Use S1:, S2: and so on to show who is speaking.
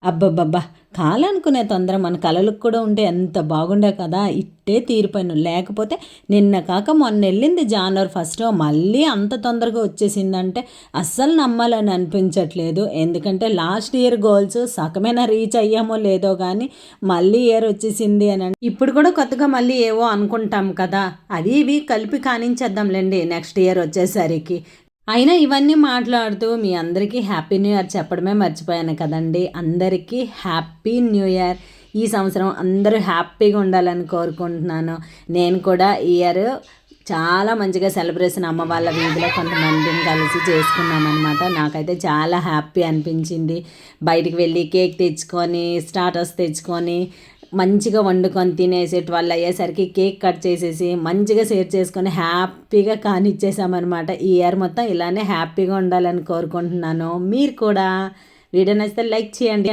S1: అబ్బబ్బబ్బా! కాలనుకునే తొందర మన కలలకు కూడా ఉంటే ఎంత బాగుండే కదా! ఇట్టే తీరిపోయాను. లేకపోతే నిన్న కాక మొన్నెళ్ళింది జనవరి ఫస్టో మళ్ళీ అంత తొందరగా వచ్చేసిందంటే అస్సలు నమ్మాలని అనిపించట్లేదు. ఎందుకంటే లాస్ట్ ఇయర్ గోల్స్ సగమేనా రీచ్ అయ్యామో లేదో గానీ మళ్ళీ ఇయర్ వచ్చేసింది అని ఇప్పుడు కూడా కొత్తగా మళ్ళీ ఏవో అనుకుంటాం కదా! అవి ఇవి కలిపి కానించేద్దాంలెండి నెక్స్ట్ ఇయర్ వచ్చేసరికి. అయినా ఇవన్నీ మాట్లాడుతూ మీ అందరికీ హ్యాపీ న్యూ ఇయర్ చెప్పడమే మర్చిపోయాను కదండీ! అందరికీ హ్యాపీ న్యూ ఇయర్. ఈ సంవత్సరం అందరూ హ్యాపీగా ఉండాలని కోరుకుంటున్నాను. నేను కూడా ఈ ఇయర్ చాలా మంచిగా సెలబ్రేషన్ అమ్మ వాళ్ళ వీధిలో కొంతమందిని కలిసి చేసుకున్నామనమాట. నాకైతే చాలా హ్యాపీ అనిపించింది. బయటికి వెళ్ళి కేక్ తెచ్చుకొని, స్టార్టర్స్ తెచ్చుకొని మంచిగా వండుకొని తినేసి 12 అయ్యేసరికి కేక్ కట్ చేసేసి మంచిగా షేర్ చేసుకొని హ్యాపీగా కానిచ్చేసామన్నమాట. ఈ ఇయర్ మొత్తం ఇలానే హ్యాపీగా ఉండాలని కోరుకుంటున్నాను. మీరు కూడా వీడియో నచ్చితే లైక్ చేయండి.